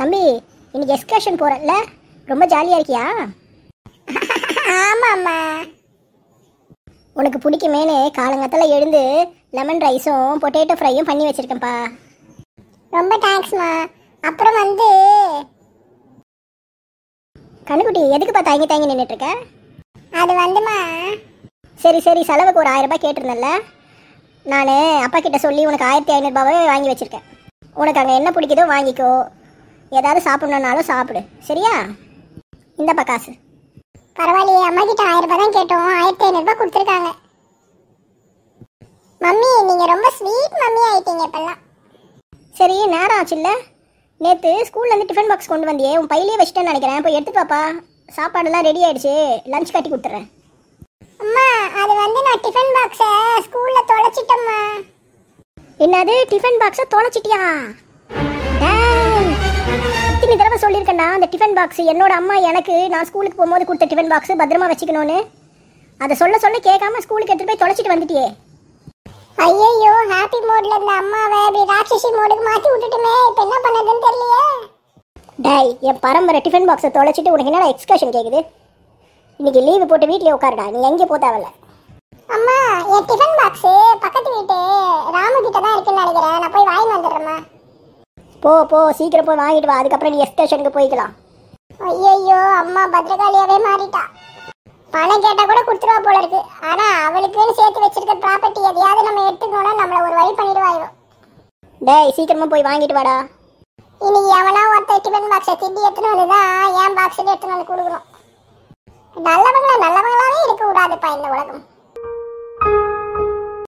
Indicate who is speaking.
Speaker 1: தம்பி, இன்னைக்கு எக்ஸ்கர்ஷன் போறல, ரொம்ப ஜாலியா இருக்கியா?
Speaker 2: ஆமாம்மா.
Speaker 1: உனக்கு பிடிக்குமேனு காலங்கத்தில் எழுந்து லெமன் ரைஸும் பொட்டேட்டோ ஃப்ரையும் பண்ணி வச்சிருக்கேன்ப்பா.
Speaker 2: ரொம்ப தேங்க்ஸ்மா. அப்புறம்
Speaker 1: கண்ணுக்குட்டி, எதுக்குப்பா தயங்கி தயங்கி நின்றுட்டு இருக்க?
Speaker 2: அது வந்துமா.
Speaker 1: சரி சரி, செலவுக்கு ஒரு 1000 ரூபாய் கேட்டிருந்தேன்ல, நான் அப்பா கிட்ட சொல்லி உனக்கு 1500 ரூபாவே வாங்கி வச்சிருக்கேன். உனக்கு அங்கே என்ன பிடிக்குதோ வாங்கிக்கோ, ஏதாவது சாப்பிடணுன்னாலும் சாப்பிடு, சரியா? இந்தப்பா காசு.
Speaker 2: பரவாயில்லையே, அம்மா கிட்ட 1000 ரூபாய் தான் கேட்டோம், 1500 ரூபாய் கொடுத்துருக்காங்க. மம்மி, நீங்க ரொம்ப ஸ்வீட் மம்மி ஆயிட்டீங்க இப்பெல்லாம்.
Speaker 1: சரி, நேரம் ஆச்சுல்ல, நேற்று ஸ்கூல்லேருந்து டிஃபன் பாக்ஸ் கொண்டு வந்தியே, உன் பையிலே வச்சுட்டேன்னு நினைக்கிறேன். போய் எடுத்துட்டு வாப்பா, சாப்பாடெல்லாம் ரெடி ஆயிடுச்சு, லஞ்ச் கட்டி கொடுத்துட்றேன்.
Speaker 2: அம்மா, அது நான் டிஃபன் பாக்ஸை ஸ்கூல்ல தொலைச்சிட்டேம்மா.
Speaker 1: என்னது, டிஃபன் பாக்ஸை தொலைச்சிட்டியா? இத்தனை தடவை சொல்லியிருக்கேன்டா, அந்த டிஃபன் பாக்ஸ் என்னோட அம்மா எனக்கு நான் ஸ்கூலுக்கு போகும்போது கொடுத்த டிஃபன் பாக்ஸ் பத்திரமா வச்சுக்கணும்னு. அதை சொல்ல சொல்ல கேட்காம ஸ்கூலுக்கு எடுத்துட்டு போய் தொலைச்சிட்டு வந்துட்டியே.
Speaker 2: ஐயோ, ஹாப்பி மோட்ல இருந்த அம்மாவை இப்படி ராட்சசி மோடுக்கு மாற்றி விட்டுட்டுமே, இப்போ என்ன பண்ணதுன்னு தெரியலையே.
Speaker 1: டாய், என் பரம்பரை டிஃபன் பாக்ஸை தொலைச்சிட்டு உனக்கு என்னடா எக்ஸ்கர்ஷன் கேட்குது? இன்னைக்கு லீவு போட்டு வீட்டிலே உட்காருடா, நீ எங்கே போத்தாவல.
Speaker 2: அம்மா, என் டிஃபன் பாக்ஸ் பக்கத்து வீட்டு ராமு கிட்ட தான் இருக்குன்னு நினைக்கிறேன், நான் போய் வாங்கி வந்துடுறேம்மா.
Speaker 1: போ போ, சீக்கிரம் போய் வாங்கிட்டு வா, அதுக்கப்புறம் நீ எக்ஸ்கர்ஷனுக்கு போய்க்கலாம்.
Speaker 2: ஐயோ, அம்மா பத்திரகாளியாவே மாறிட்டா. பணம் கேட்டா கூட கொடுத்துருவா போல இருக்கு. ஆனா அவளுக்குன்னு சேர்த்து வச்சிருக்க ப்ராப்பர்ட்டி எதையாவது நம்ம எடுத்துக்கணும்னா நம்மள ஒரு வழி பண்ணிடுவாயிரும்.
Speaker 1: டேய், சீக்கிரமா போய் வாங்கிட்டு வாடா.
Speaker 2: இன்னைக்கு எவனா ஒருத்த டிஃபன் பாக்ஸை திண்டி எடுத்துன்னு வந்துதான் என் பாக்ஸுக்கு எடுத்துன்னு வந்து கொடுக்கணும். நல்லவங்களாவே இருக்க கூடாதுப்பா இந்த உலகம்.